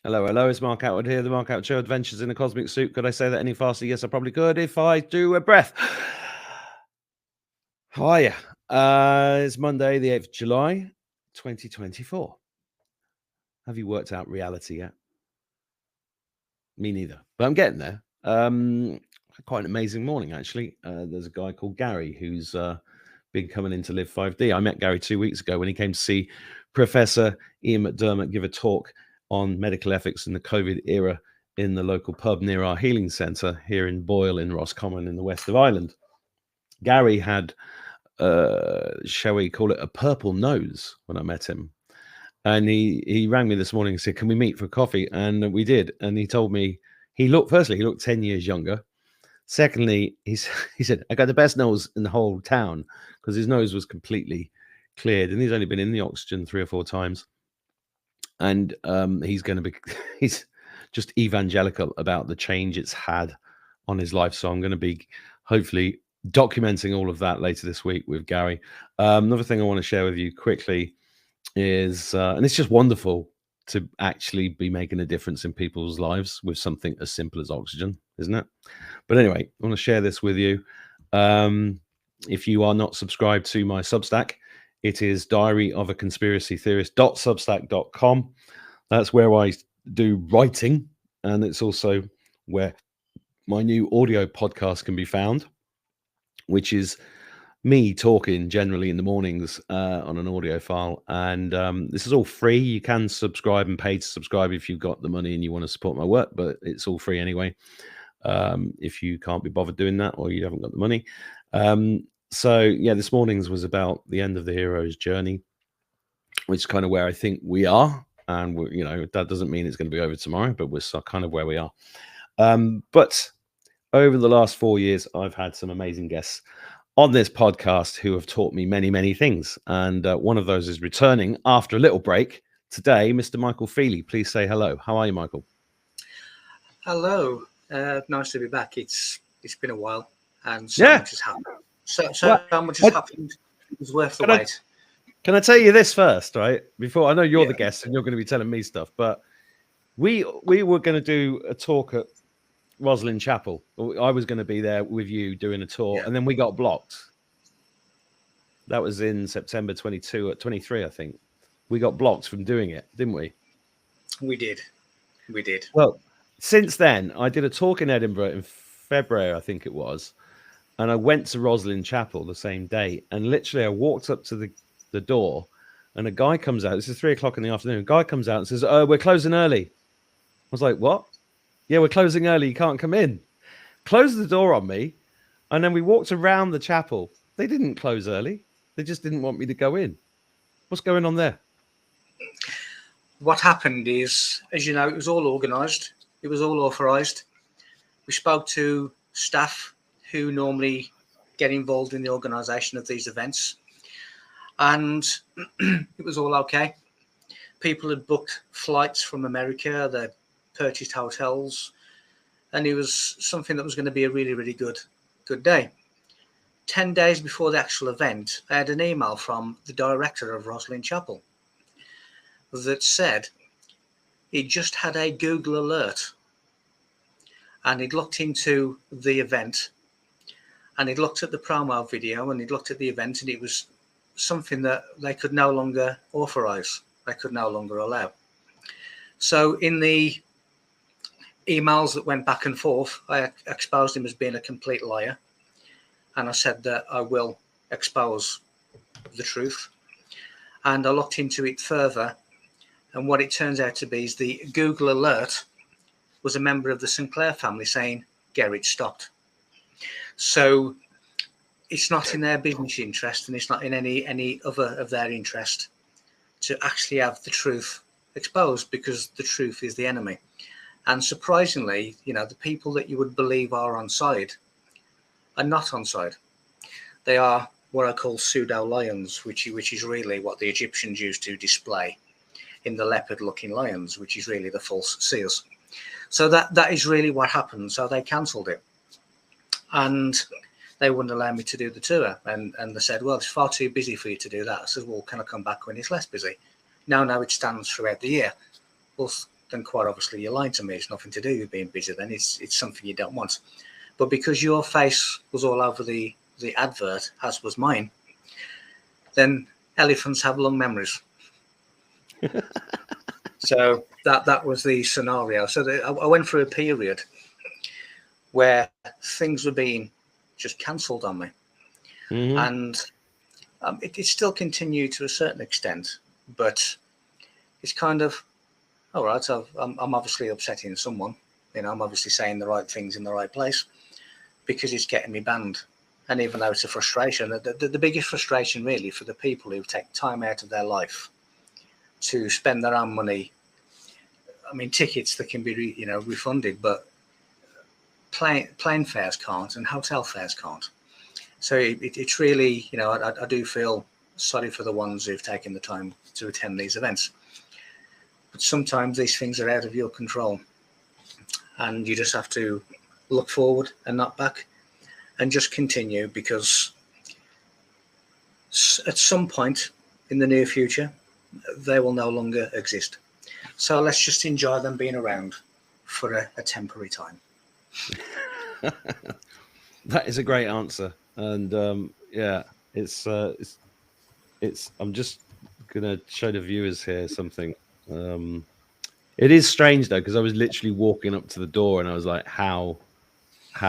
Hello, hello. It's Mark Attwood here. The Mark Attwood Show, Adventures in a Cosmic Suit. Could I say that any faster? Yes, I probably could if I do a breath. How are you? It's Monday, the 8th of July, 2024. Have you worked out reality yet? Me neither, but I'm getting there. Quite an amazing morning, actually. There's a guy called Gary who's been coming in to live 5D. I met Gary 2 weeks ago when he came to see Professor Ian McDermott give a talk on medical ethics in the COVID era in the local pub near our healing centre here in Boyle in Roscommon in the west of Ireland. Gary had, shall we call it, a purple nose when I met him. And he rang me this morning and said, can we meet for coffee? And we did. And he told me, he looked 10 years younger. Secondly, he said, I got the best nose in the whole town, because his nose was completely cleared. And he's only been in the oxygen 3 or 4 times. And he's just evangelical about the change it's had on his life. So I'm going to be hopefully documenting all of that later this week with Gary. Another thing I want to share with you quickly is, and it's just wonderful to actually be making a difference in people's lives with something as simple as oxygen, isn't it? But anyway, I want to share this with you. If you are not subscribed to my Substack, it is diaryofaconspiracytheorist.substack.com. That's where I do writing, and it's also where my new audio podcast can be found, which is me talking generally in the mornings on an audio file. And this is all free. You can subscribe and pay to subscribe if you've got the money and you want to support my work, but it's all free anyway. If you can't be bothered doing that or you haven't got the money. So yeah, this morning's was about the end of the hero's journey, which is kind of where I think we are. And that doesn't mean it's going to be over tomorrow, but we're kind of where we are. But over the last 4 years, I've had some amazing guests on this podcast who have taught me many, many things. And one of those is returning after a little break today, Mr. Michael Feeley. Please say hello. How are you, Michael? Hello. Nice to be back. It's been a while, and so much has happened. So much has happened. It was worth the wait. Can I tell you this first, right? Before, I know you're the guest and you're going to be telling me stuff, but we were going to do a talk at Roslin Chapel. I was going to be there with you doing a tour, and then we got blocked. That was in September 23, I think. We got blocked from doing it, didn't we? We did. Well, since then, I did a talk in Edinburgh in February, I think it was, and I went to Roslin Chapel the same day, and literally I walked up to the door, and a guy comes out. This is 3 o'clock in the afternoon. A guy comes out and says, we're closing early. I was like, what? Yeah, we're closing early. You can't come in. Closed the door on me, and then we walked around the chapel. They didn't close early. They just didn't want me to go in. What's going on there? What happened is, as you know, it was all organised. It was all authorised. We spoke to staff who normally get involved in the organisation of these events, and it was all okay. People had booked flights from America. They'd purchased hotels, and it was something that was going to be a really, really good day. 10 days before the actual event, I had an email from the director of Roslin Chapel that said he just had a Google alert, and he'd looked into the event, and he'd looked at the promo video, and he'd looked at the event, and it was something that they could no longer authorize. They could no longer allow. So in the emails that went back and forth, I exposed him as being a complete liar. And I said that I will expose the truth. And I looked into it further. And what it turns out to be is the Google alert was a member of the Sinclair family saying, Gerrit stopped. So it's not in their business interest, and it's not in any other of their interest to actually have the truth exposed, because the truth is the enemy. And surprisingly, the people that you would believe are on side are not on side. They are what I call pseudo lions, which is really what the Egyptians used to display in the leopard-looking lions, which is really the false seers. So that is really what happened. So they cancelled it, and they wouldn't allow me to do the tour. And they said, well, it's far too busy for you to do that. I said, well, can I come back when it's less busy? No, it stands throughout the year. Well, then quite obviously you're lying to me. It's nothing to do with being busy. Then it's something you don't want. But because your face was all over the advert, as was mine, then elephants have long memories. So that was the scenario. So I went through a period where things were being just cancelled on me. Mm-hmm. And it still continued to a certain extent, but it's kind of, all right, I'm obviously upsetting someone. You know, I'm obviously saying the right things in the right place because it's getting me banned. And even though it's a frustration, the biggest frustration really for the people who take time out of their life to spend their own money. I mean, tickets that can be, refunded, but plane fares can't and hotel fares can't. So it's really, I do feel sorry for the ones who've taken the time to attend these events. But sometimes these things are out of your control. And you just have to look forward and not back and just continue, because at some point in the near future, they will no longer exist. So let's just enjoy them being around for a temporary time. That is a great answer. And yeah, it's I'm just gonna show the viewers here something. It is strange though, because I was literally walking up to the door and I was like, how,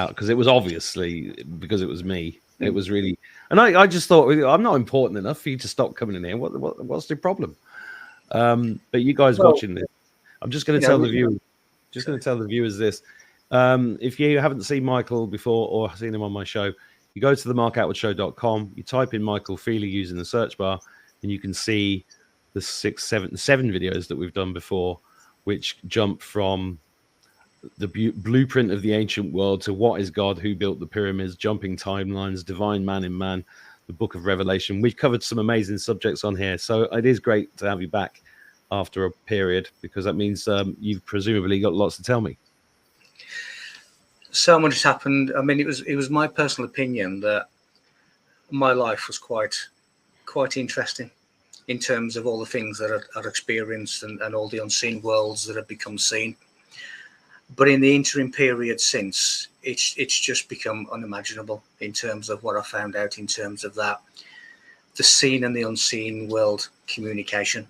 because it was obviously because it was me. It was really, and I just thought, I'm not important enough for you to stop coming in here. What's the problem? But you guys watching this, I'm just going to tell the viewers, this. If you haven't seen Michael before or seen him on my show, you go to the markattwoodshow.com, you type in Michael Feeley using the search bar, and you can see the 7 videos that we've done before, which jump from the blueprint of the ancient world to what is God, who built the pyramids, jumping timelines, divine man in man, the book of Revelation. We've covered some amazing subjects on here, so it is great to have you back after a period, because that means you've presumably got lots to tell me. So much has happened. I mean, it was my personal opinion that my life was quite interesting in terms of all the things that I'd experienced and all the unseen worlds that have become seen. But in the interim period since, it's just become unimaginable in terms of what I found out in terms of that, the seen and the unseen world communication.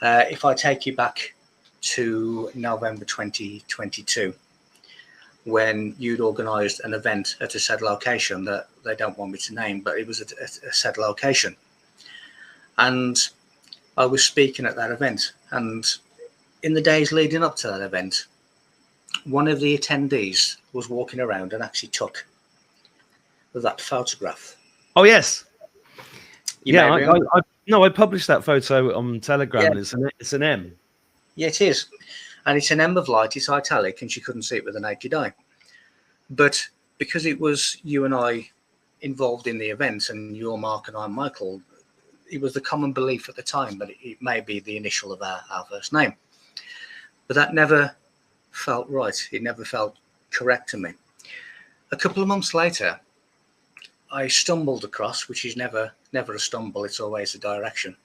If I take you back to November 2022, when you'd organised an event at a said location that they don't want me to name, but it was a said location. And I was speaking at that event. And in the days leading up to that event, one of the attendees was walking around and actually took that photograph. Oh, yes. Yeah, I published that photo on Telegram, and it's an M. Yeah, it is. And it's an M of light, it's italic, and she couldn't see it with a naked eye. But because it was you and I involved in the event, and you're Mark and I'm Michael, it was the common belief at the time that it may be the initial of our first name. But that never felt right. It never felt correct to me. A couple of months later, I stumbled across, which is never a stumble, it's always a direction.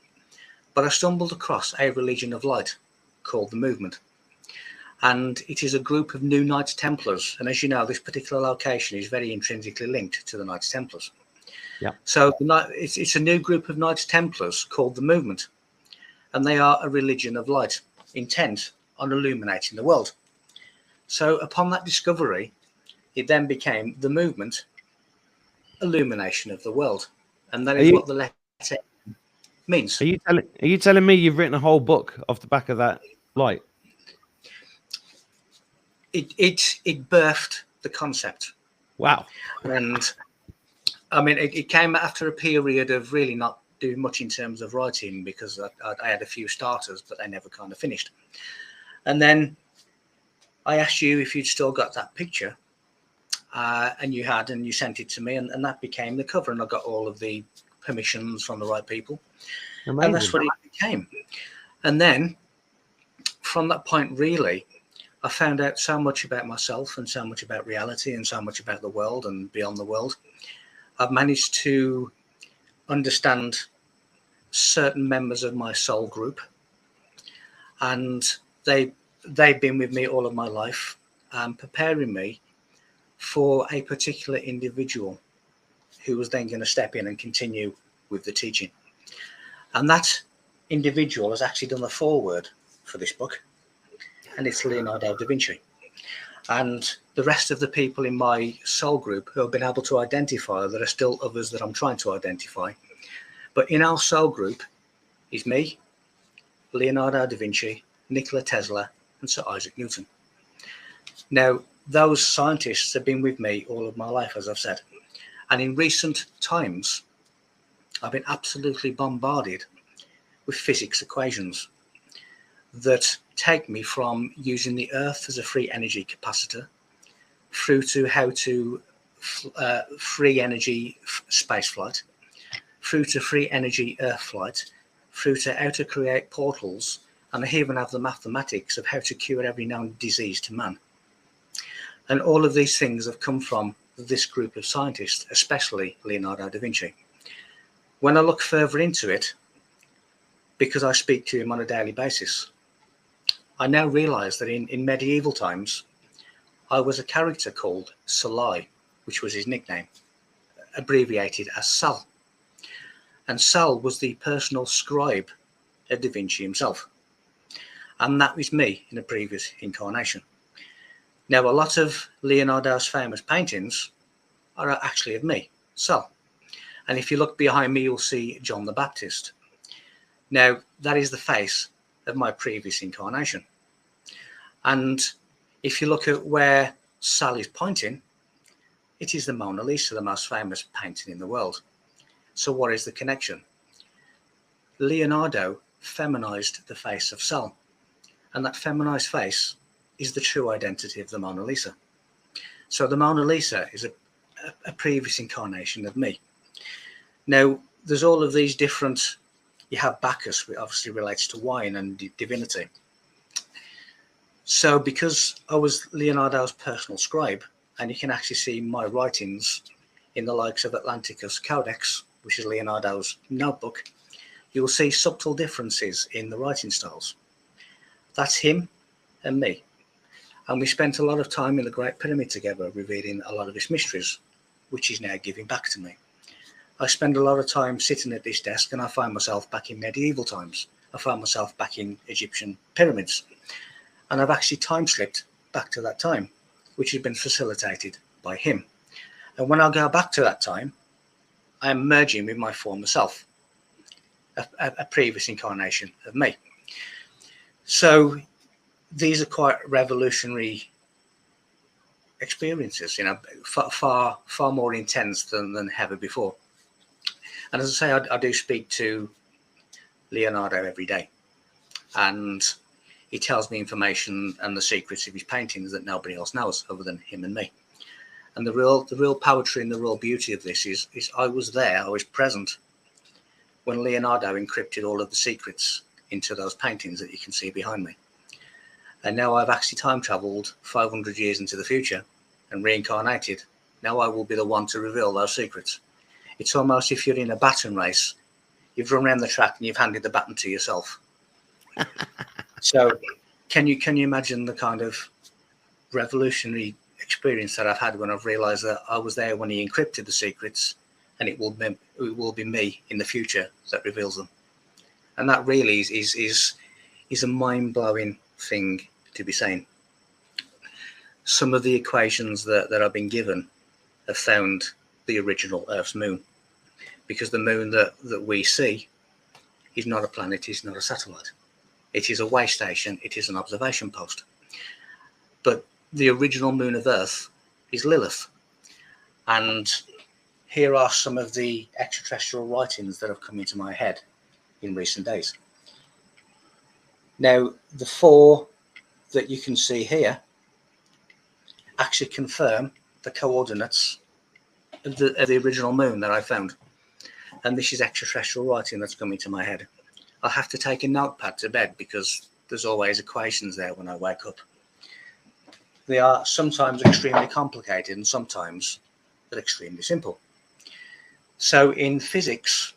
But I stumbled across a religion of light called the Movement. And it is a group of new Knights Templars. And as you know, this particular location is very intrinsically linked to the Knights Templars. Yeah. So it's a new group of Knights Templars called the Movement. And they are a religion of light, intent on illuminating the world. So upon that discovery, it then became the Movement, illumination of the world. And that is what the letter means. Are you telling me you've written a whole book off the back of that light? It birthed the concept. Wow. And I mean, it came after a period of really not doing much in terms of writing, because I had a few starters, but they never kind of finished. And then I asked you if you'd still got that picture, and you had, and you sent it to me, and that became the cover, and I got all of the permissions from the right people. Amazing. And that's what it became. And then from that point, really, I found out so much about myself and so much about reality and so much about the world and beyond the world. I've managed to understand certain members of my soul group, and they've been with me all of my life, preparing me for a particular individual who was then going to step in and continue with the teaching. And that individual has actually done the foreword for this book, and it's Leonardo da Vinci. And the rest of the people in my soul group who have been able to identify, there are still others that I'm trying to identify. But in our soul group is me, Leonardo da Vinci, Nikola Tesla, and Sir Isaac Newton. Now, those scientists have been with me all of my life, as I've said. And in recent times, I've been absolutely bombarded with physics equations that take me from using the Earth as a free energy capacitor through to how to free energy space flight, through to free energy Earth flight, through to how to create portals, and I even have the mathematics of how to cure every known disease to man. And all of these things have come from this group of scientists, especially Leonardo da Vinci. When I look further into it, because I speak to him on a daily basis, I now realize that in medieval times, I was a character called Salai, which was his nickname, abbreviated as Sal. And Sal was the personal scribe of Da Vinci himself. And that was me in a previous incarnation. Now, a lot of Leonardo's famous paintings are actually of me, Sal. And if you look behind me, you'll see John the Baptist. Now, that is the face of my previous incarnation. And if you look at where Sal is pointing, it is the Mona Lisa, the most famous painting in the world. So what is the connection? Leonardo feminized the face of Sal. And that feminized face is the true identity of the Mona Lisa. So the Mona Lisa is a previous incarnation of me. Now, there's all of these different, you have Bacchus, which obviously relates to wine and divinity. So because I was Leonardo's personal scribe, and you can actually see my writings in the likes of Atlanticus Codex, which is Leonardo's notebook, you will see subtle differences in the writing styles. That's him and me. And we spent a lot of time in the Great Pyramid together, revealing a lot of his mysteries, which he's now giving back to me. I spend a lot of time sitting at this desk, and I find myself back in medieval times. I find myself back in Egyptian pyramids. And I've actually time slipped back to that time, which has been facilitated by him. And when I go back to that time, I am merging with my former self, a previous incarnation of me. So these are quite revolutionary experiences, you know, far more intense than ever before. And as I say, I do speak to Leonardo every day, and he tells me information and the secrets of his paintings that nobody else knows other than him and me. And the real poetry and the real beauty of this is I was there, I was present when Leonardo encrypted all of the secrets into those paintings that you can see behind me. And now I've actually time traveled 500 years into the future and reincarnated. Now I will be the one to reveal those secrets. It's almost if you're in a baton race, you've run around the track and you've handed the baton to yourself. So can you imagine the kind of revolutionary experience that I've had when I've realized that I was there when he encrypted the secrets, and it will be me in the future that reveals them. And that really is a mind-blowing thing to be saying. Some of the equations that I've been given have found the original Earth's moon, because the moon that we see is not a planet, it's not a satellite. It is a way station, it is an observation post. But the original moon of Earth is Lilith. And here are some of the extraterrestrial writings that have come into my head in recent days. Now, the four that you can see here actually confirm the coordinates of the original moon that I found. And this is extraterrestrial writing that's come into my head. I'll have to take a notepad to bed because there's always equations there when I wake up. They are sometimes extremely complicated and sometimes they're extremely simple. So in physics,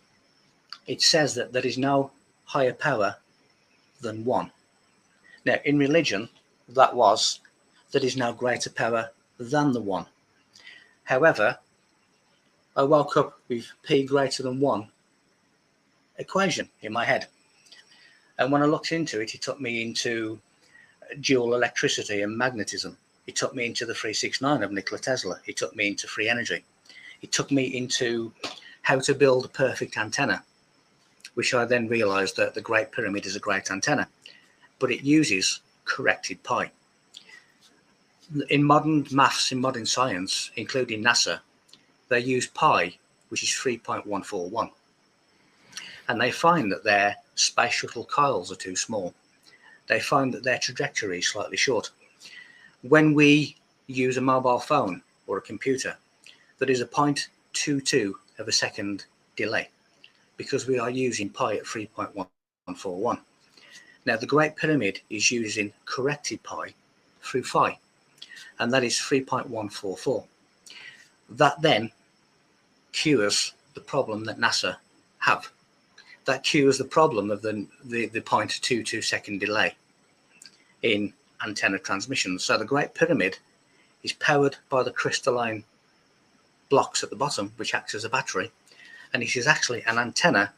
it says that there is no higher power than one. Now, in religion, that is now greater power than the one. However, I woke up with P greater than 1 equation in my head. And when I looked into it, it took me into dual electricity and magnetism. It took me into the 369 of Nikola Tesla. It took me into free energy. It took me into how to build a perfect antenna, which I then realized that the Great Pyramid is a great antenna, but it uses corrected pi. In modern maths, in modern science, including NASA, they use pi, which is 3.141. And they find that their space shuttle coils are too small. They find that their trajectory is slightly short. When we use a mobile phone or a computer, there is a 0.22 of a second delay because we are using pi at 3.141. Now, the Great Pyramid is using corrected pi through phi, and that is 3.144. That then cures the problem that NASA have. That cures the problem of the 0.22 second delay in antenna transmissions. So the Great Pyramid is powered by the crystalline blocks at the bottom, which acts as a battery, and it is actually an antenna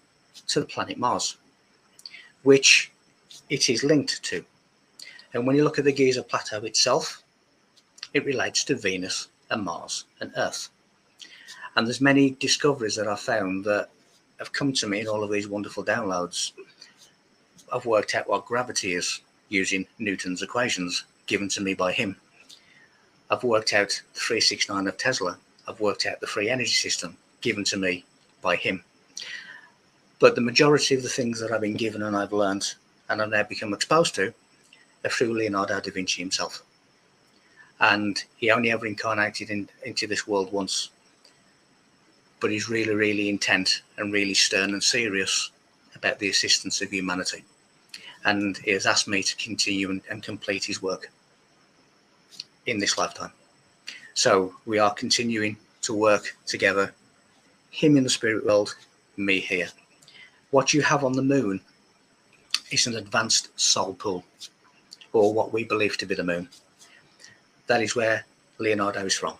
to the planet Mars, which it is linked to. And when you look at the Giza Plateau itself, it relates to Venus and Mars and Earth. And there's many discoveries that I've found that have come to me in all of these wonderful downloads. I've worked out what gravity is using Newton's equations given to me by him. I've worked out the 369 of Tesla. I've worked out the free energy system given to me by him. But the majority of the things that I've been given and I've learned and I've now become exposed to are through Leonardo da Vinci himself. And he only ever incarnated into this world once. But he's really, really intent and really stern and serious about the assistance of humanity. And he has asked me to continue and complete his work in this lifetime. So we are continuing to work together, him in the spirit world, me here. What you have on the moon is an advanced soul pool, or what we believe to be the moon. That is where Leonardo is from,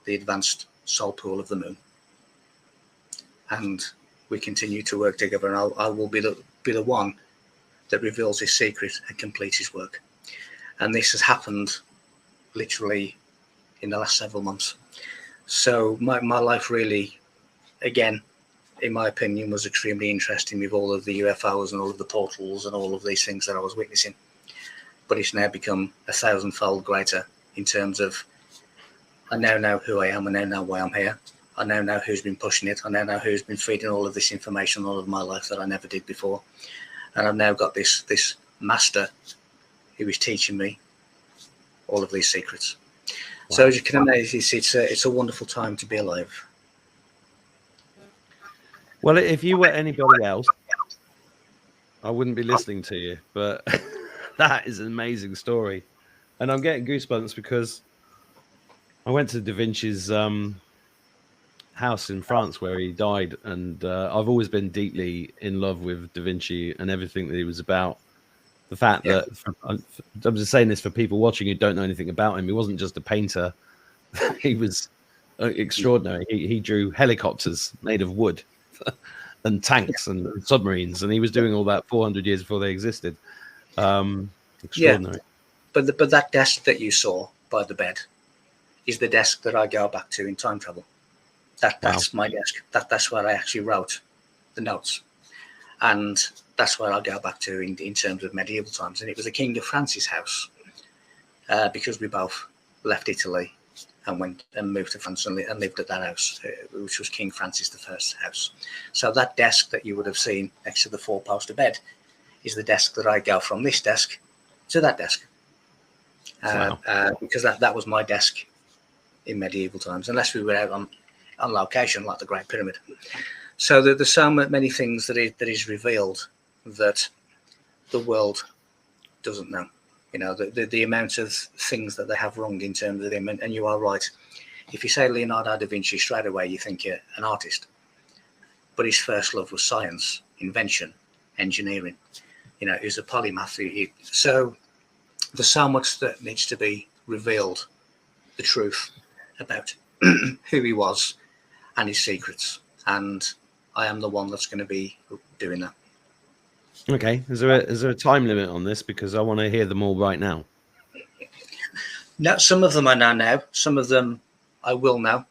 the advanced soul pool of the moon. And we continue to work together, and I will be the one that reveals his secret and completes his work. And this has happened literally in the last several months. So my life really, again, in my opinion, was extremely interesting with all of the UFOs and all of the portals and all of these things that I was witnessing. But it's now become 1,000-fold greater in terms of I now know who I am, I now know why I'm here. I now know who's been pushing it. I now know who's been feeding all of this information all of my life that I never did before. And I've now got this master who is teaching me all of these secrets. Wow. So as you can imagine, it's a wonderful time to be alive. Well, if you were anybody else, I wouldn't be listening to you. But that is an amazing story. And I'm getting goosebumps because I went to Da Vinci's house in France where he died, and I've always been deeply in love with Da Vinci and everything that he was about. The fact that I'm just saying this for people watching who don't know anything about him. He wasn't just a painter; he was extraordinary. He drew helicopters made of wood and tanks and submarines, and he was doing all that 400 years before they existed. Extraordinary. But that desk that you saw by the bed is the desk that I go back to in time travel. That's my desk. That's where I actually wrote the notes. And that's where I go back to in terms of medieval times. And it was the King of France's house because we both left Italy and went and moved to France and lived at that house, which was King Francis I's house. So that desk that you would have seen next to the four-poster bed is the desk that I go from this desk to that desk. Because that was my desk in medieval times, unless we were out on location like the Great Pyramid. So there's so many things that is revealed that the world doesn't know. You know, the amount of things that they have wrong in terms of him. And you are right. If you say Leonardo da Vinci, straight away you think you're an artist. But his first love was science, invention, engineering. You know, he was a polymath. So there's so much that needs to be revealed, the truth about who he was and his secrets. And I am the one that's going to be doing that. Okay. Is there a time limit on this? Because I want to hear them all right now. No, some of them I know now. Some of them I will know.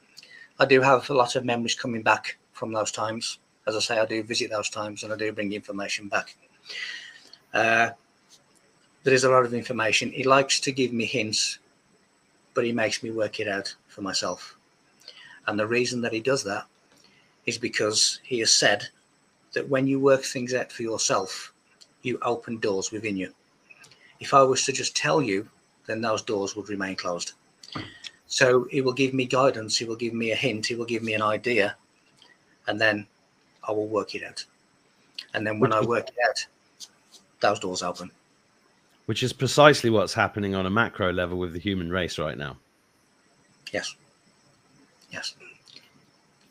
I do have a lot of memories coming back from those times. As I say, I do visit those times and I do bring information back. There is a lot of information. He likes to give me hints, but he makes me work it out for myself. And the reason that he does that is because he has said that when you work things out for yourself, you open doors within you. If I was to just tell you, then those doors would remain closed. So he will give me guidance, he will give me a hint, he will give me an idea, and then I will work it out. And then when I work it out, those doors open. Which is precisely what's happening on a macro level with the human race right now. Yes. Yes.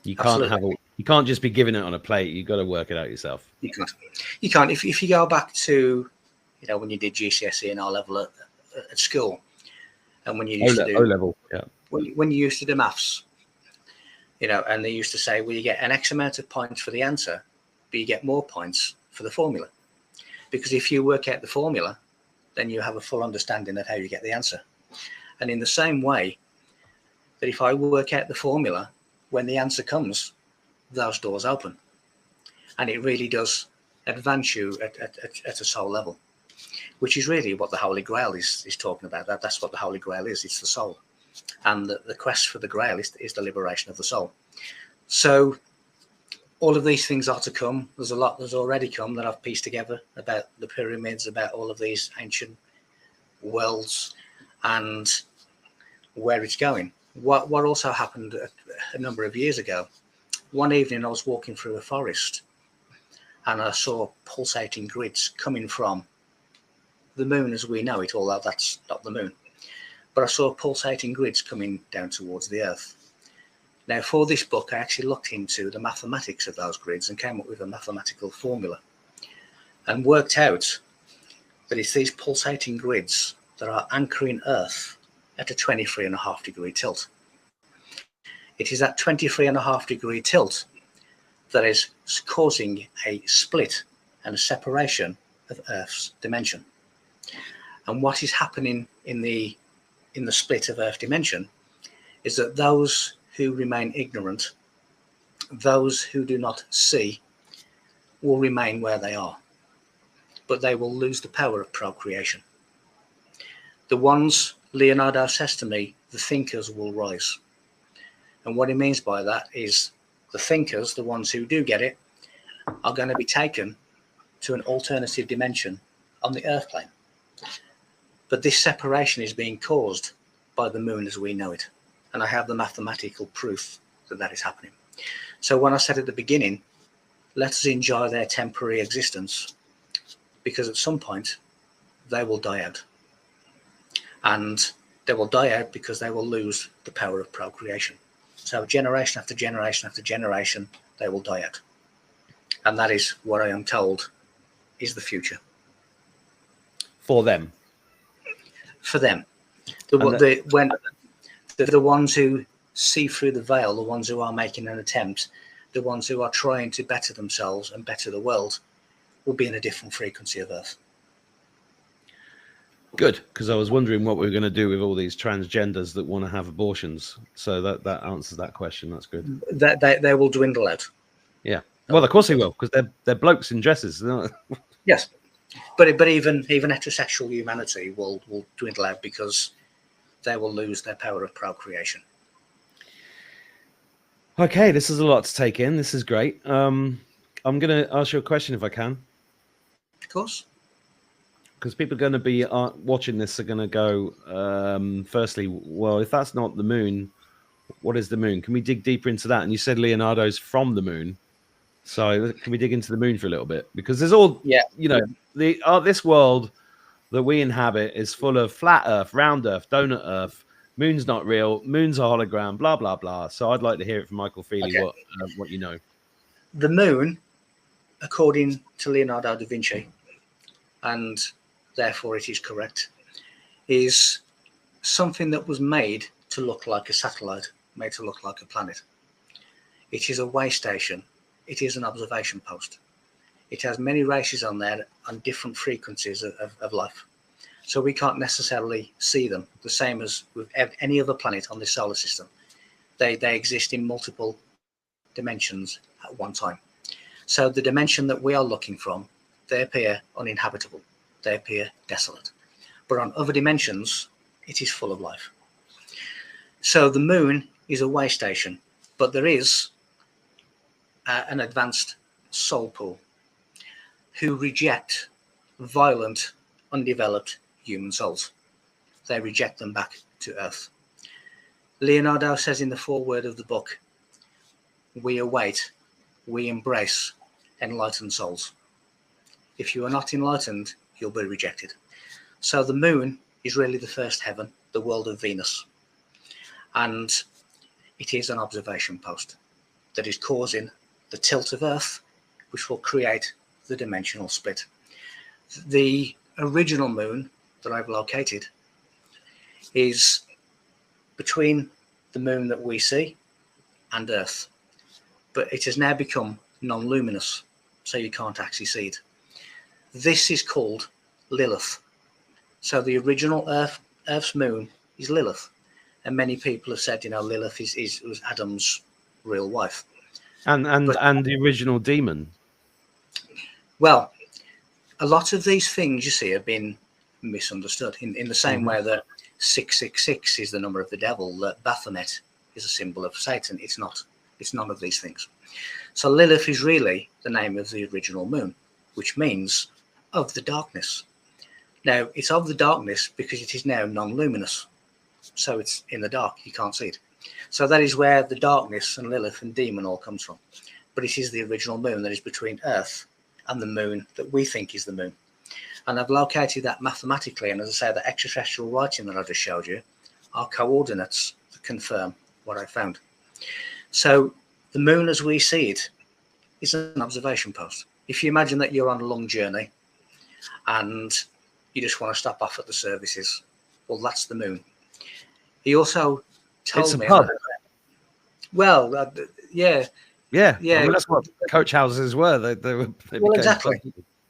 You can't just be given it on a plate. You've got to work it out yourself. You can't. If you go back to, when you did GCSE and R level at school, and when you used to do O level, yeah. When you used to do maths, and they used to say, well, you get an X amount of points for the answer, but you get more points for the formula. Because if you work out the formula, then you have a full understanding of how you get the answer. And in the same way, that if I work out the formula, when the answer comes, those doors open. And it really does advance you at a soul level, which is really what the Holy Grail is talking about. That's what the Holy Grail is. It's the soul. And the quest for the Grail is the liberation of the soul. So all of these things are to come. There's a lot that's already come that I've pieced together about the pyramids, about all of these ancient worlds and where it's going. What also happened a number of years ago, one evening I was walking through a forest and I saw pulsating grids coming from the moon as we know it, although that's not the moon. But I saw pulsating grids coming down towards the earth. Now, for this book, I actually looked into the mathematics of those grids and came up with a mathematical formula and worked out that it's these pulsating grids that are anchoring Earth at a 23.5 degree tilt. It is that 23.5 degree tilt that is causing a split and a separation of Earth's dimension. And what is happening in the split of Earth dimension is that those who remain ignorant, those who do not see, will remain where they are, but they will lose the power of procreation. The ones, Leonardo says to me, the thinkers will rise. And what he means by that is the thinkers, the ones who do get it, are going to be taken to an alternative dimension on the Earth plane. But this separation is being caused by the moon as we know it. And I have the mathematical proof that that is happening. So when I said at the beginning, let us enjoy their temporary existence, because at some point they will die out. And they will die out because they will lose the power of procreation. So generation after generation after generation, they will die out. And that is what I am told is the future. For them. For them. The ones who see through the veil, the ones who are making an attempt, the ones who are trying to better themselves and better the world, will be in a different frequency of Earth. Good, because I was wondering what we were going to do with all these transgenders that want to have abortions. So that answers that question. That's good. They will dwindle out. Yeah. Well, of course they will, because they're blokes in dresses. Yes. But even heterosexual humanity will dwindle out because they will lose their power of procreation. Okay, this is a lot to take in. This is great. I'm going to ask you a question if I can. Of course. Because people are going to be watching this are going to go, firstly, well, if that's not the moon, what is the moon? Can we dig deeper into that? And you said Leonardo's from the moon. So can we dig into the moon for a little bit? Because there's all, this world that we inhabit is full of flat Earth, round Earth, donut Earth. Moon's not real. Moon's a hologram, blah, blah, blah. So I'd like to hear it from Michael Feeley, what you know. The moon, according to Leonardo da Vinci, and therefore it is correct, is something that was made to look like a satellite, made to look like a planet. It is a way station. It is an observation post. It has many races on there on different frequencies of life. So we can't necessarily see them, the same as with any other planet on this solar system. They exist in multiple dimensions at one time. So the dimension that we are looking from, they appear uninhabitable. They appear desolate. But on other dimensions, it is full of life. So the moon is a way station, but there is an advanced soul pool who reject violent, undeveloped human souls. They reject them back to Earth. Leonardo says in the foreword of the book, we await, we embrace enlightened souls. If you are not enlightened, you'll be rejected. So the moon is really the first heaven, the world of Venus. And it is an observation post that is causing the tilt of Earth, which will create the dimensional split. The original moon that I've located is between the moon that we see and Earth, but it has now become non-luminous, so you can't actually see it. This is called Lilith. So the original Earth's moon is Lilith, and many people have said, Lilith was Adam's real wife, and the original demon. Well, a lot of these things you see have been misunderstood in the same way that 666 is the number of the devil, that Baphomet is a symbol of Satan. It's not. It's none of these things. So Lilith is really the name of the original moon, which means of the darkness. Now, it's of the darkness because it is now non-luminous. So it's in the dark. You can't see it. So that is where the darkness and Lilith and demon all comes from. But it is the original moon that is between Earth and the moon that we think is the moon. And I've located that mathematically. And as I say, the extraterrestrial writing that I just showed you are coordinates that confirm what I found. So the moon as we see it is an observation post. If you imagine that you're on a long journey and you just want to stop off at the services, well, that's the moon. He also told me. Well, yeah. Yeah. I mean, that's what coach houses were. They well, exactly.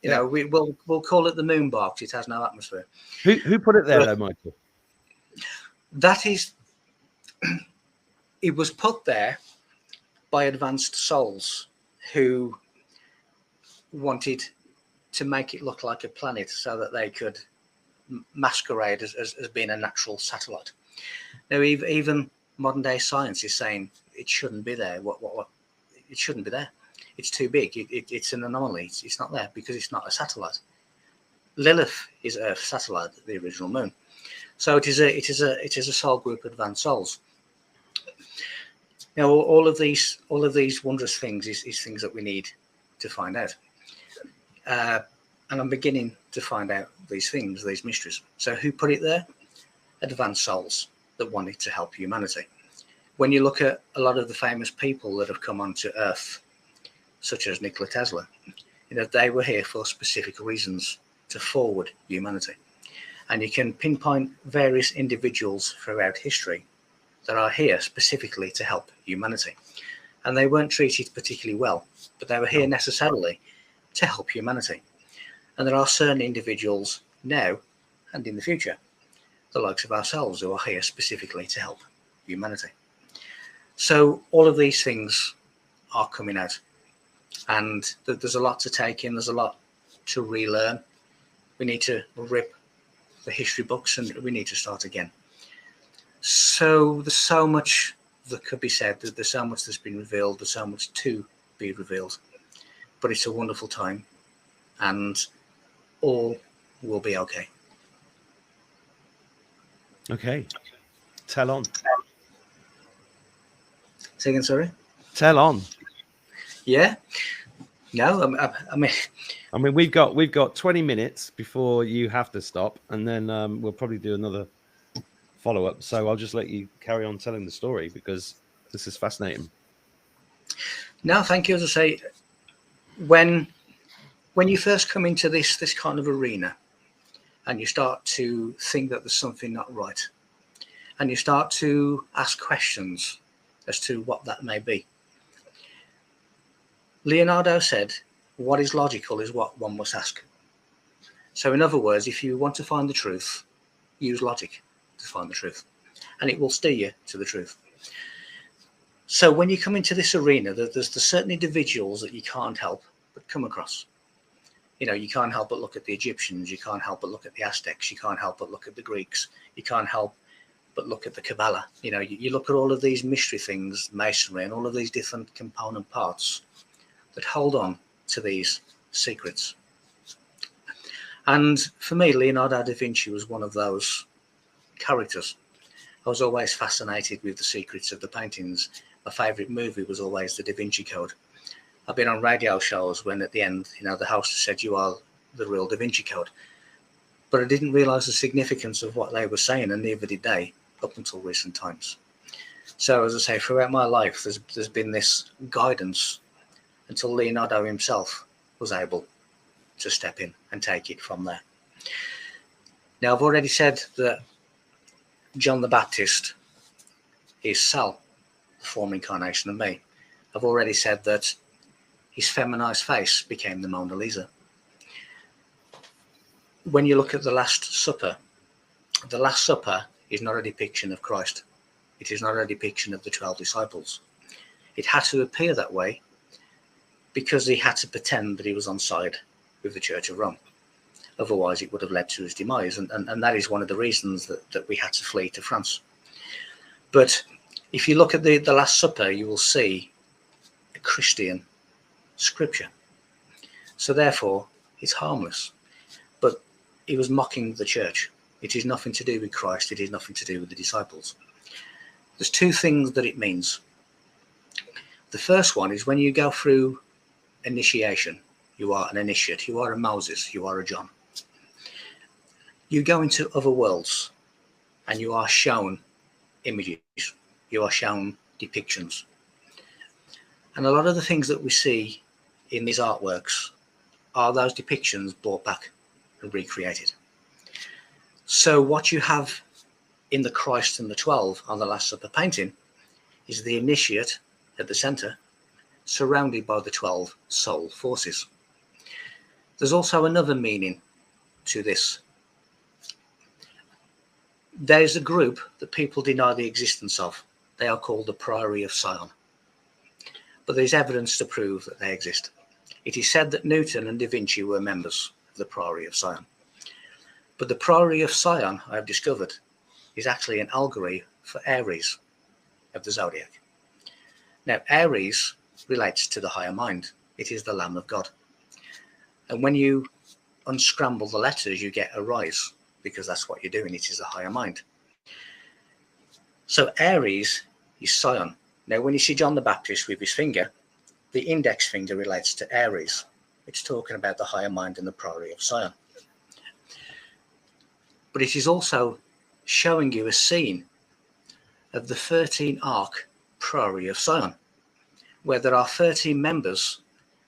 We'll call it the moon box. It has no atmosphere. Who put it there, though, Michael? That is, it was put there by advanced souls who wanted to make it look like a planet so that they could masquerade as being a natural satellite. Now, even modern day science is saying it shouldn't be there. What? It shouldn't be there. It's too big. It's an anomaly. It's not there because it's not a satellite. Lilith is Earth's satellite, the original moon. So it is a soul group of advanced souls. Now, all of these wondrous things is things that we need to find out. And I'm beginning to find out these things, these mysteries. So who put it there? Advanced souls that wanted to help humanity. When you look at a lot of the famous people that have come onto Earth, such as Nikola Tesla, they were here for specific reasons to forward humanity. And you can pinpoint various individuals throughout history that are here specifically to help humanity. And they weren't treated particularly well, but they were here necessarily to help humanity. And there are certain individuals now and in the future, the likes of ourselves, who are here specifically to help humanity. So all of these things are coming out. And there's a lot to take in. There's a lot to relearn. We need to rip the history books and we need to start again. So there's so much that could be said. There's so much that's been revealed. There's so much to be revealed. But it's a wonderful time. And all will be okay. Okay. Tell on. Say again, sorry? Tell on. Yeah. No, I mean, we've got 20 minutes before you have to stop, and then we'll probably do another follow-up. So I'll just let you carry on telling the story because this is fascinating. No, thank you. As I say, when you first come into this kind of arena, and you start to think that there's something not right. And you start to ask questions as to what that may be. Leonardo said, what is logical is what one must ask. So in other words, if you want to find the truth, use logic to find the truth, and it will steer you to the truth. So when you come into this arena, there's certain individuals that you can't help but come across. You know, you can't help but look at the Egyptians, you can't help but look at the Aztecs, you can't help but look at the Greeks, you can't help but look at the Kabbalah. You know, you look at all of these mystery things, Masonry, and all of these different component parts that hold on to these secrets. And for me, Leonardo da Vinci was one of those characters. I was always fascinated with the secrets of the paintings. My favourite movie was always the Da Vinci Code. I've been on radio shows when at the end, you know, the host said, you are the real Da Vinci Code. But I didn't realise the significance of what they were saying, and neither did they up until recent times. So as I say, throughout my life, there's been this guidance until Leonardo himself was able to step in and take it from there. Now, I've already said that John the Baptist is Sal, the form incarnation of me. I've already said that his feminized face became the Mona Lisa. When you look at the Last Supper is not a depiction of Christ. It is not a depiction of the 12 disciples. It had to appear that way because he had to pretend that he was on side with the Church of Rome. Otherwise, it would have led to his demise. And that is one of the reasons that we had to flee to France. But if you look at the Last Supper, you will see a Christian scripture. So therefore, it's harmless. But he was mocking the church. It is nothing to do with Christ. It is nothing to do with the disciples. There's two things that it means. The first one is when you go through initiation, you are an initiate, you are a Moses, you are a John. You go into other worlds and you are shown images, you are shown depictions. And a lot of the things that we see in these artworks are those depictions brought back and recreated. So what you have in the Christ and the 12 on the Last Supper painting is the initiate at the center, surrounded by the 12 soul forces. There's also another meaning to this. There's a group that people deny the existence of. They are called the PRI of Sonion. But there's evidence to prove that they exist. It is said that Newton and Da Vinci were members of the PRI of Sonion. But the PRI of Sonion, I have discovered, is actually an allegory for Aries of the zodiac. Now, Aries relates to the higher mind. It is the Lamb of God. And when you unscramble the letters, you get a rise, because that's what you're doing. It is a higher mind. So Aries is Scion. Now, when you see John the Baptist with his finger, the index finger relates to Aries. It's talking about the higher mind and the PRI of Scion. But it is also showing you a scene of the 13 arc PRI of Sonion, where there are 13 members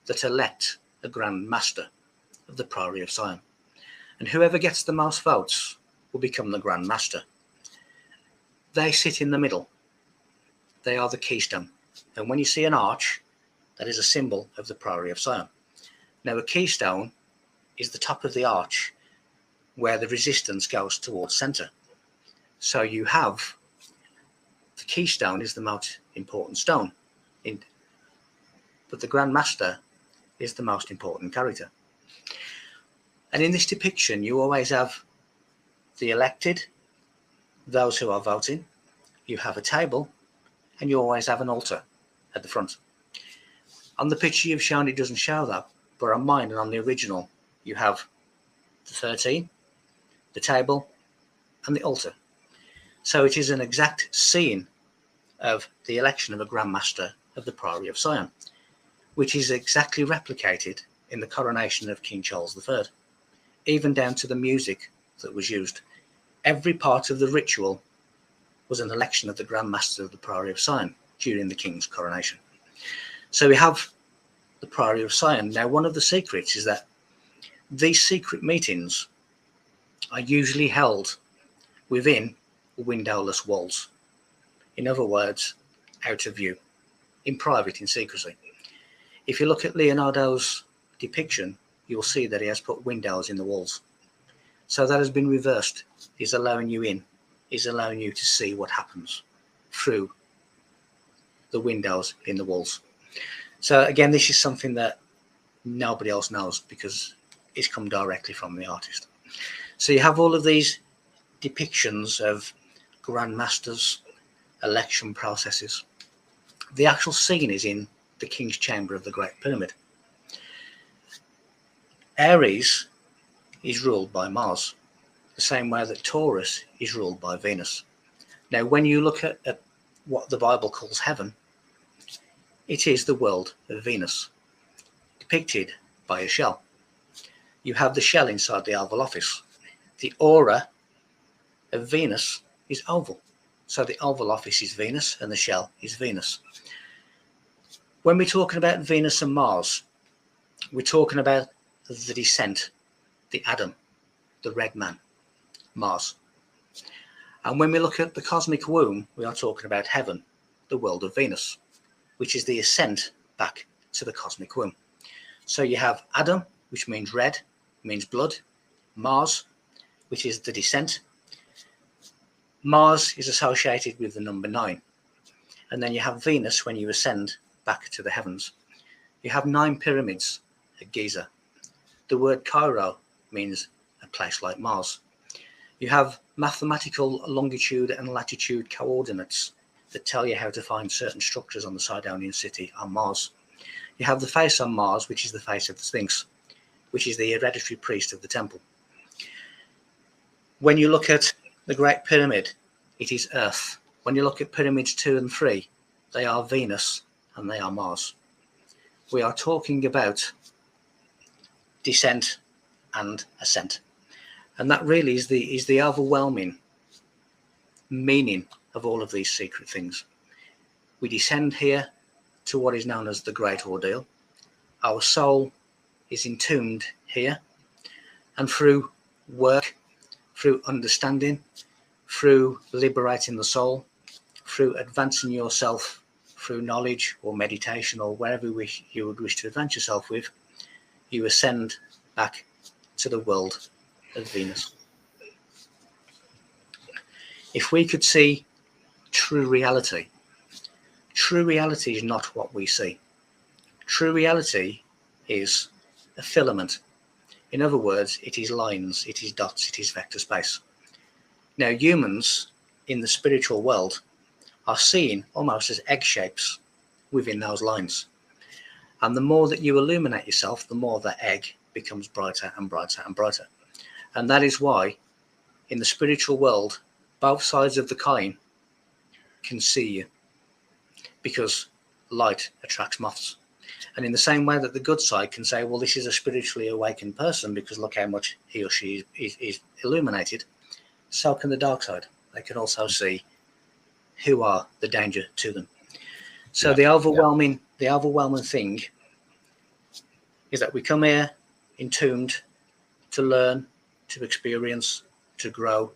that elect a Grand Master of the PRI of Sonion. And whoever gets the most votes will become the Grand Master. They sit in the middle. They are the keystone. And when you see an arch, that is a symbol of the PRI of Sonion. Now, a keystone is the top of the arch where the resistance goes towards center. So you have the keystone is the most important stone. But the Grand Master is the most important character. And in this depiction, you always have the elected, those who are voting, you have a table, and you always have an altar at the front. On the picture you've shown, it doesn't show that, but on mine and on the original, you have the 13, the table, and the altar. So it is an exact scene of the election of a Grand Master of the PRI of Sonion, which is exactly replicated in the coronation of King Charles III, even down to the music that was used. Every part of the ritual was an election of the Grand Master of the PRI of Sonion during the King's coronation. So we have the PRI of Sonion. Now, one of the secrets is that these secret meetings are usually held within windowless walls. In other words, out of view, in private, in secrecy. If you look at Leonardo's depiction, you'll see that he has put windows in the walls. So that has been reversed. He's allowing you in. He's allowing you to see what happens through the windows in the walls. So again, this is something that nobody else knows because it's come directly from the artist. So you have all of these depictions of grandmasters, election processes. The actual scene is in the King's Chamber of the Great Pyramid. Aries is ruled by Mars, the same way that Taurus is ruled by Venus. Now, when you look at what the Bible calls heaven, it is the world of Venus, depicted by a shell. You have the shell inside the Oval Office. The aura of Venus is oval. So the Oval Office is Venus and the shell is Venus. When we're talking about Venus and Mars, we're talking about the descent, the Adam, the red man, Mars. And when we look at the cosmic womb, we are talking about heaven, the world of Venus, which is the ascent back to the cosmic womb. So you have Adam, which means red, means blood. Mars, which is the descent. Mars is associated with the number 9. And then you have Venus when you ascend back to the heavens. You have 9 pyramids at Giza. The word Cairo means a place like Mars. You have mathematical longitude and latitude coordinates that tell you how to find certain structures on the Sidonian city on Mars. You have the face on Mars, which is the face of the Sphinx, which is the hereditary priest of the temple. When you look at the Great Pyramid, it is Earth. When you look at pyramids 2 and 3, they are Venus and they are Mars. We are talking about descent and ascent. And that really is the overwhelming meaning of all of these secret things. We descend here to what is known as the Great Ordeal. Our soul is entombed here, and through work, through understanding, through liberating the soul, through advancing yourself, through knowledge or meditation or wherever you would wish to advance yourself with, you ascend back to the world of Venus. If we could see true reality is not what we see. True reality is a filament. In other words, it is lines, it is dots, it is vector space. Now, humans in the spiritual world are seen almost as egg shapes within those lines. And the more that you illuminate yourself, the more that egg becomes brighter and brighter and brighter. And that is why in the spiritual world, both sides of the coin can see you, because light attracts moths. And in the same way that the good side can say, well, this is a spiritually awakened person because look how much he or she is illuminated, so can the dark side. They can also see who are the danger to them. So the overwhelming thing is that we come here entombed to learn, to experience, to grow,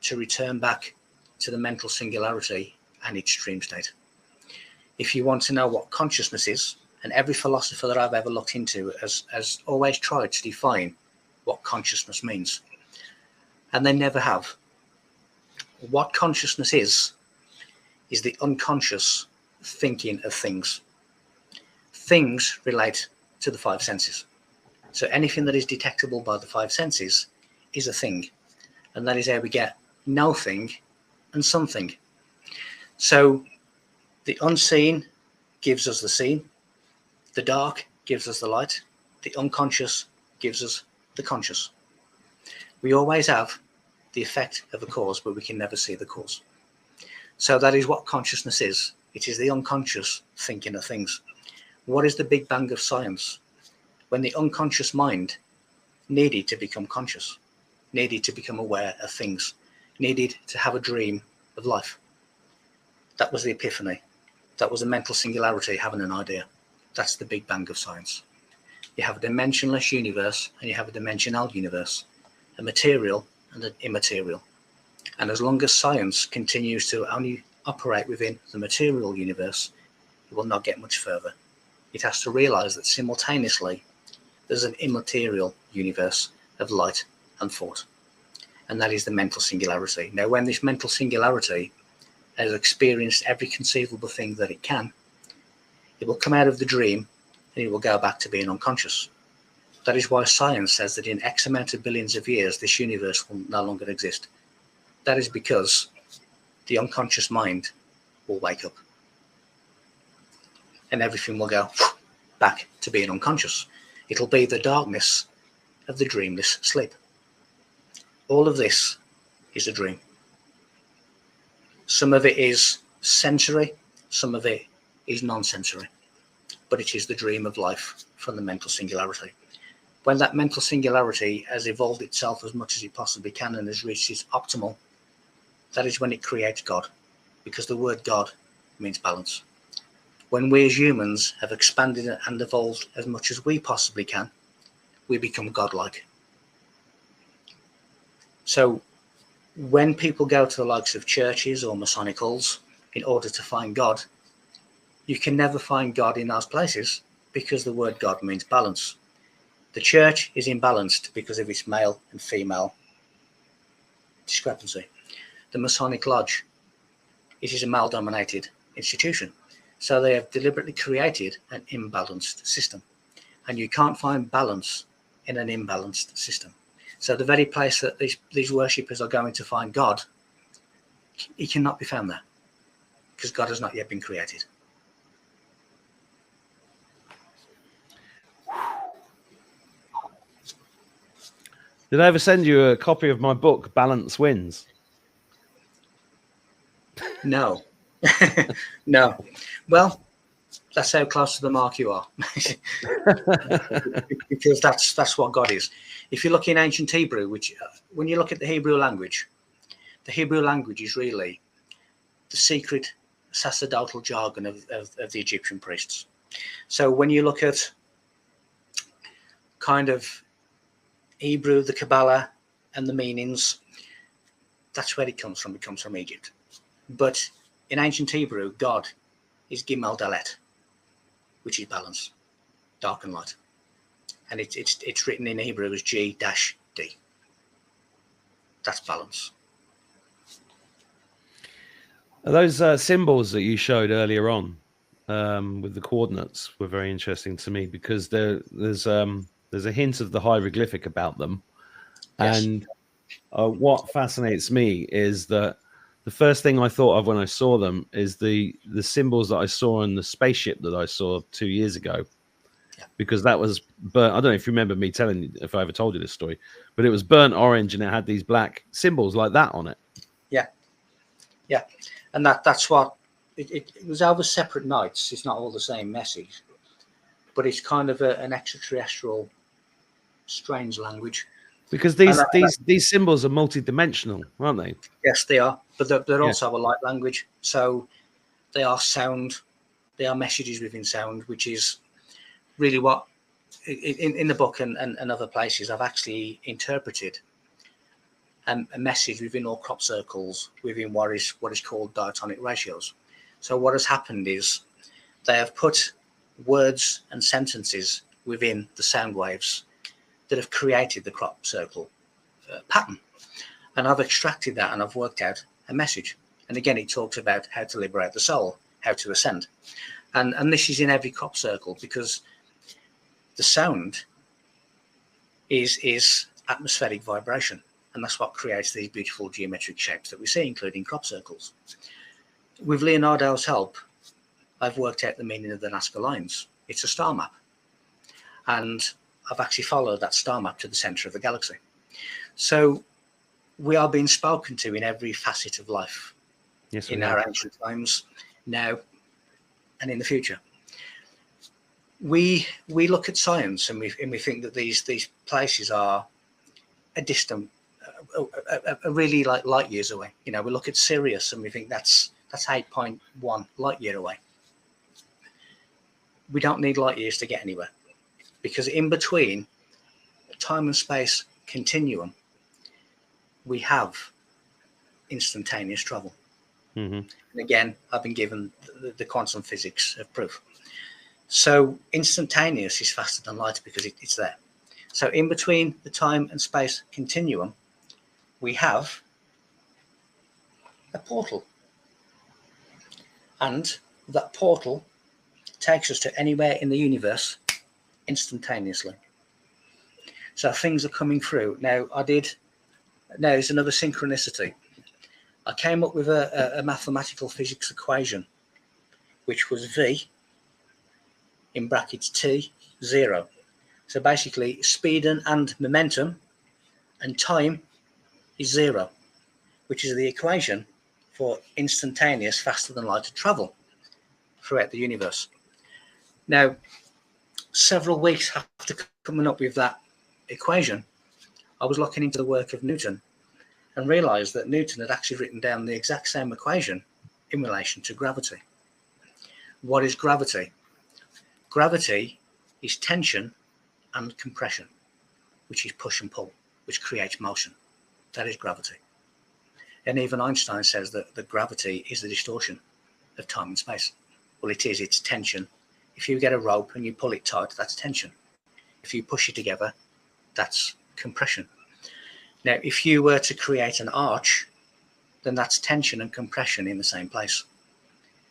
to return back to the mental singularity and its dream state. If you want to know what consciousness is, and every philosopher that I've ever looked into has always tried to define what consciousness means, and they never have. What consciousness is the unconscious thinking of things. Things relate to the 5 senses. So anything that is detectable by the 5 senses is a thing. And that is how we get no thing and something. So the unseen gives us the seen. The dark gives us the light. The unconscious gives us the conscious. We always have the effect of a cause, but we can never see the cause. So that is what consciousness is. It is the unconscious thinking of things. What is the Big Bang of science? When the unconscious mind needed to become conscious, needed to become aware of things, needed to have a dream of life. That was the epiphany. That was a mental singularity, having an idea. That's the Big Bang of science. You have a dimensionless universe and you have a dimensional universe. a material and an immaterial. And as long as science continues to only operate within the material universe, it will not get much further. It has to realize that simultaneously there's an immaterial universe of light and thought, and that is the mental singularity. Now, when this mental singularity has experienced every conceivable thing that it can, it will come out of the dream and it will go back to being unconscious. That is why science says that in X amount of billions of years, this universe will no longer exist. That is because the unconscious mind will wake up and everything will go back to being unconscious. It'll be the darkness of the dreamless sleep. All of this is a dream. Some of it is sensory, some of it is non-sensory, but it is the dream of life from the mental singularity. When that mental singularity has evolved itself as much as it possibly can and has reached its optimal, that is when it creates God, because the word God means balance. When we as humans have expanded and evolved as much as we possibly can, we become godlike. So when people go to the likes of churches or Masonic halls in order to find God, you can never find God in those places because the word God means balance. The church is imbalanced because of its male and female discrepancy. The Masonic Lodge, it is a male-dominated institution. So they have deliberately created an imbalanced system. And you can't find balance in an imbalanced system. So the very place that these worshippers are going to find God, he cannot be found there because God has not yet been created. Did I ever send you a copy of my book, Balance Wins? No. No. Well, that's how close to the mark you are. Because that's what God is. If you look in ancient Hebrew, which when you look at the Hebrew language is really the secret sacerdotal jargon of the Egyptian priests. So when you look at kind of Hebrew, the Kabbalah and the meanings, that's where it comes from. It comes from Egypt. But in ancient Hebrew, God is Gimel Dalet, which is balance, dark and light. And it's written in Hebrew as G-D. That's balance. Those symbols that you showed earlier on with the coordinates were very interesting to me because there's a hint of the hieroglyphic about them. Yes. And what fascinates me is that the first thing I thought of when I saw them is the symbols that I saw on the spaceship that I saw 2 years ago. Yeah. Because that was burnt. I don't know if you remember me telling you, if I ever told you this story, but it was burnt orange and it had these black symbols like that on it. Yeah. Yeah. And that's what it was over separate nights. It's not all the same message, but it's kind of an extraterrestrial strange language. Because these symbols are multi-dimensional, aren't they? Yes, they are. But they're also a light language. So they are sound. They are messages within sound, which is really what in the book and other places I've actually interpreted a message within all crop circles within what is called diatonic ratios. So what has happened is they have put words and sentences within the sound waves that have created the crop circle pattern. And I've extracted that and I've worked out a message. And again, it talks about how to liberate the soul, how to ascend. And this is in every crop circle because the sound is atmospheric vibration. And that's what creates these beautiful geometric shapes that we see, including crop circles. With Leonardo's help, I've worked out the meaning of the Nazca lines. It's a star map. And I've actually followed that star map to the center of the galaxy. So we are being spoken to in every facet of life. Yes, in our ancient times, now, and in the future. We look at science and we think that these places are a distant, a really like light years away. You know, we look at Sirius and we think that's 8.1 light year away. We don't need light years to get anywhere, because in between time and space continuum, we have instantaneous travel. Mm-hmm. And again, I've been given the quantum physics of proof. So instantaneous is faster than light because it's there. So in between the time and space continuum, we have a portal. And that portal takes us to anywhere in the universe instantaneously. So things are coming through. Now, it's another synchronicity. I came up with a mathematical physics equation, which was V in brackets T 0. So basically, speed and momentum and time is 0, which is the equation for instantaneous, faster than light travel throughout the universe. Now, several weeks after coming up with that equation, I was looking into the work of Newton and realized that Newton had actually written down the exact same equation in relation to gravity. What is gravity? Gravity is tension and compression, which is push and pull, which creates motion. That is gravity. And even Einstein says that gravity is the distortion of time and space. Well, it is. It's tension. If you get a rope and you pull it tight, that's tension. If you push it together, that's compression. Now, if you were to create an arch, then that's tension and compression in the same place.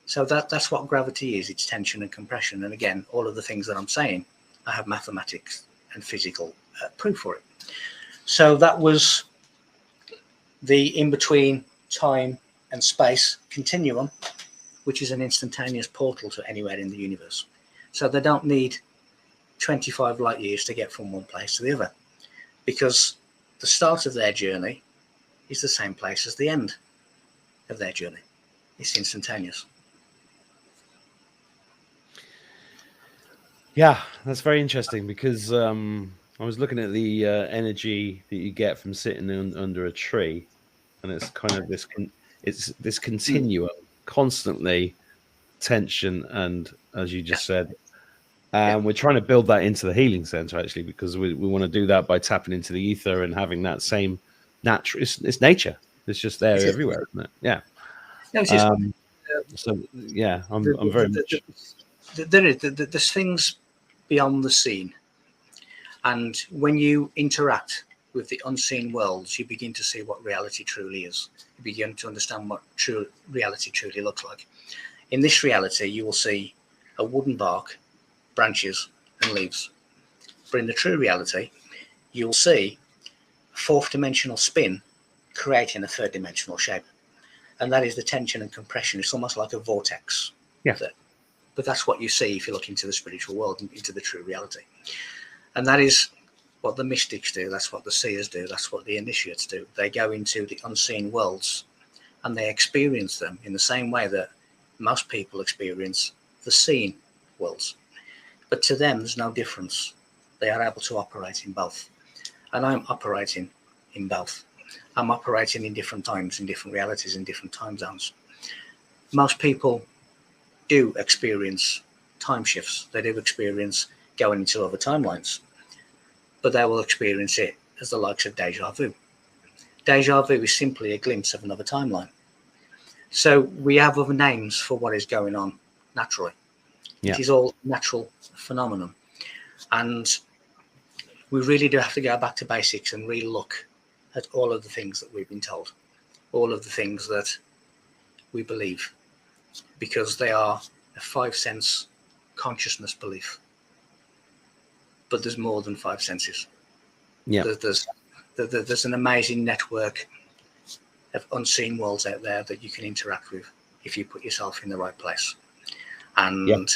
So that's what gravity is. It's tension and compression. And again, all of the things that I'm saying, I have mathematics and physical proof for it. So that was the in-between time and space continuum, which is an instantaneous portal to anywhere in the universe. So they don't need 25 light years to get from one place to the other, because the start of their journey is the same place as the end of their journey. It's instantaneous. Yeah, that's very interesting because I was looking at the energy that you get from sitting under a tree, and it's kind of this continuum, constantly tension, and as you just said, we're trying to build that into the healing center actually, because we want to do that by tapping into the ether and having that same natural. It's nature. It's just there everywhere, isn't it? Yeah. No, it's just, so yeah, I'm very much. There's things beyond the scene, and when you interact with the unseen worlds, you begin to see what reality truly is. You begin to understand what true reality truly looks like. In this reality, you will see a wooden bark, branches, and leaves. But in the true reality, you'll see a fourth dimensional spin creating a third dimensional shape, and that is the tension and compression. It's almost like a vortex. Yeah. But that's what you see if you look into the spiritual world, into the true reality. And that is what the mystics do. That's what the seers do. That's what the initiates do. They go into the unseen worlds and they experience them in the same way that most people experience the seen worlds. But to them, there's no difference. They are able to operate in both. And I'm operating in both. I'm operating in different times, in different realities, in different time zones. Most people do experience time shifts. They do experience going into other timelines, but they will experience it as the likes of deja vu. Deja vu is simply a glimpse of another timeline. So we have other names for what is going on naturally. Yeah. It is all natural phenomenon. And we really do have to go back to basics and really look at all of the things that we've been told, all of the things that we believe, because they are a 5 sense consciousness belief. But there's more than 5 senses. Yeah. There's an amazing network of unseen worlds out there that you can interact with if you put yourself in the right place. And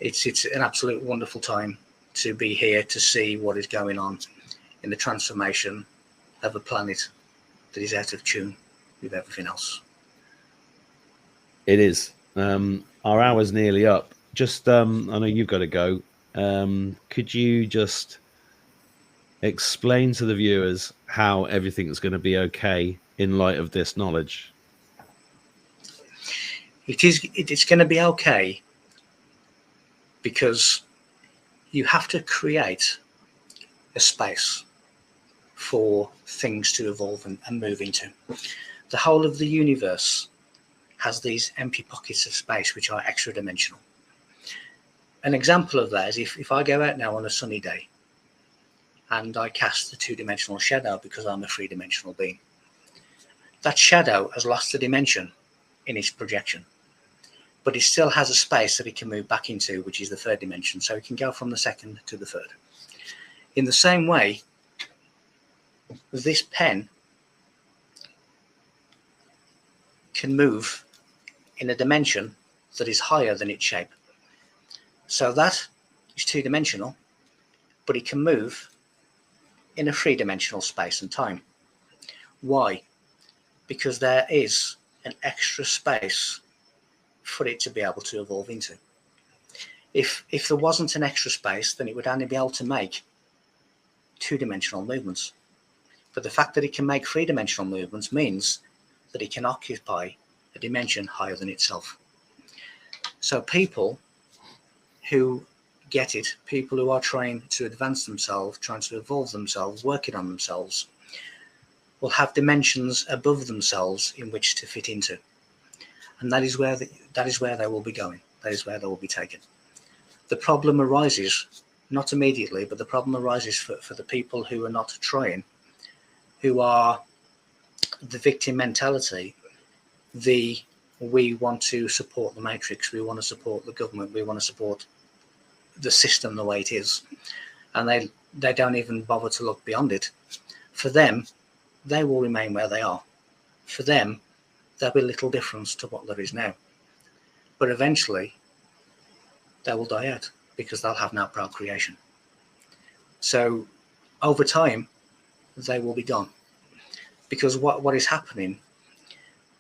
it's an absolute wonderful time to be here to see what is going on in the transformation of a planet that is out of tune with everything else. It is. Our hour's nearly up. Just, I know you've got to go. Could you just explain to the viewers how everything's going to be okay in light of this knowledge? It's going to be okay because you have to create a space for things to evolve and move into. The whole of the universe has these empty pockets of space which are extra dimensional. An example of that is if I go out now on a sunny day and I cast the two-dimensional shadow because I'm a three-dimensional being, that shadow has lost a dimension in its projection, but it still has a space that it can move back into, which is the third dimension. So it can go from the second to the third. In the same way, this pen can move in a dimension that is higher than its shape. So that is two-dimensional, but it can move in a three-dimensional space and time. Why? Because there is an extra space for it to be able to evolve into. If there wasn't an extra space, then it would only be able to make two-dimensional movements. But the fact that it can make three-dimensional movements means that it can occupy a dimension higher than itself. So people who get it, people who are trying to advance themselves, trying to evolve themselves, working on themselves, will have dimensions above themselves in which to fit into. And that is where they will be going. That is where they will be taken. The problem arises, not immediately, but the problem arises for the people who are not trying, who are the victim mentality, we want to support the matrix, we want to support the government, we want to support the system the way it is, and they don't even bother to look beyond it. For them, they will remain where they are. For them, there'll be little difference to what there is now. But eventually, they will die out because they'll have no procreation. So over time, they will be gone. Because what is happening,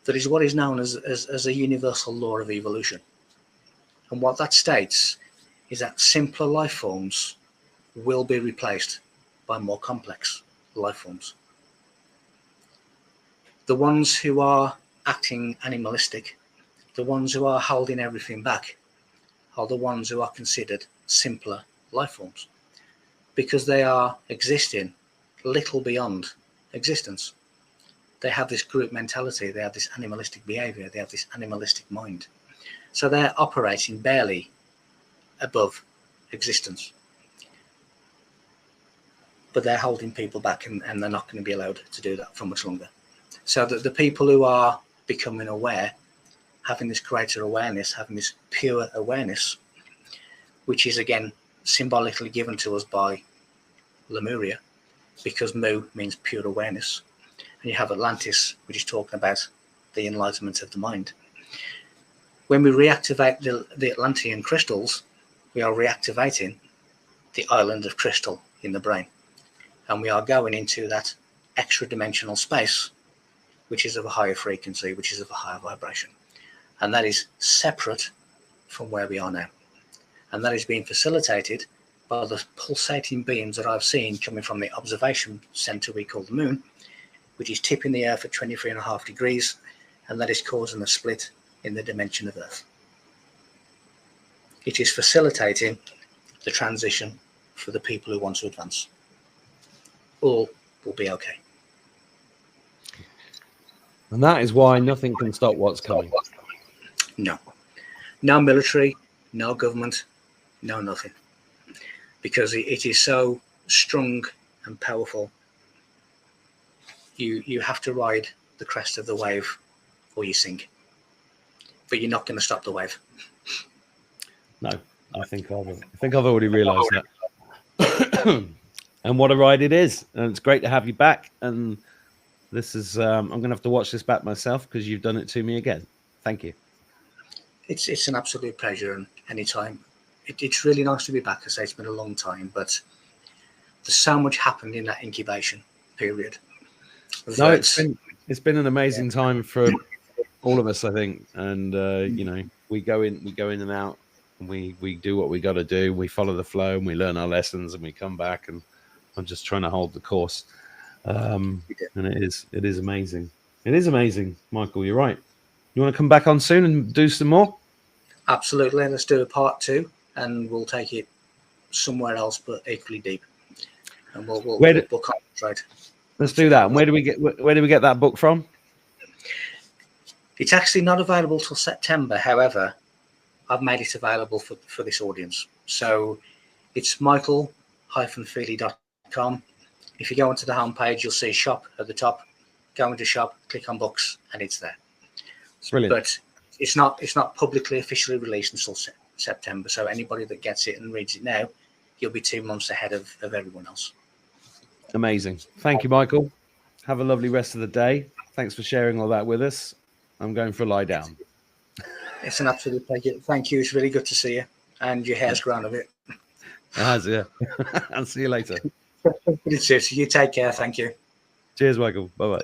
that is what is known as a universal law of evolution. And what that states is that simpler life forms will be replaced by more complex life forms. The ones who are acting animalistic, the ones who are holding everything back, are the ones who are considered simpler life forms because they are existing little beyond existence. They have this group mentality, they have this animalistic behavior, they have this animalistic mind. So they're operating barely above existence. But they're holding people back and they're not going to be allowed to do that for much longer. So that the people who are becoming aware, having this greater awareness, having this pure awareness, which is again symbolically given to us by Lemuria, because Mu means pure awareness. And you have Atlantis, which is talking about the enlightenment of the mind. When we reactivate the Atlantean crystals, we are reactivating the island of crystal in the brain. And we are going into that extra dimensional space, which is of a higher frequency, which is of a higher vibration. And that is separate from where we are now. And that is being facilitated by the pulsating beams that I've seen coming from the observation center we call the moon, which is tipping the Earth at 23.5 degrees, and that is causing a split in the dimension of Earth. It is facilitating the transition for the people who want to advance. All will be okay. And that is why nothing can stop what's coming. No. No military, no government, no nothing. Because it is so strong and powerful. You have to ride the crest of the wave or you sink. But you're not going to stop the wave. No, I think I've already realised that. And what a ride it is. And it's great to have you back. And this is I'm going to have to watch this back myself because you've done it to me again. Thank you. It's an absolute pleasure, and anytime. It's really nice to be back. I say it's been a long time, but there's so much happened in that incubation period. No, it's been an amazing time for all of us, I think. And you know, we go in and out, and we do what we got to do. We follow the flow, and we learn our lessons, and we come back. And I'm just trying to hold the course. And it is amazing. It is amazing, Michael. You're right. You want to come back on soon and do some more? Absolutely. Let's do a part 2, and we'll take it somewhere else, but equally deep. And we'll concentrate. Let's do that. And where do we get that book from? It's actually not available till September. However, I've made it available for this audience. So it's michael-feeley.com. If you go onto the homepage, you'll see shop at the top. Go into shop, click on books, and it's there. Brilliant. But it's not publicly officially released until September. So anybody that gets it and reads it now, you'll be 2 months ahead of everyone else. Amazing. Thank you, Michael. Have a lovely rest of the day. Thanks for sharing all that with us. I'm going for a lie down. It's an absolute pleasure. Thank you. It's really good to see you. And your hair's grown a bit. It has, yeah. I'll see you later. It's it. You take care. Thank you. Cheers, Michael. Bye-bye.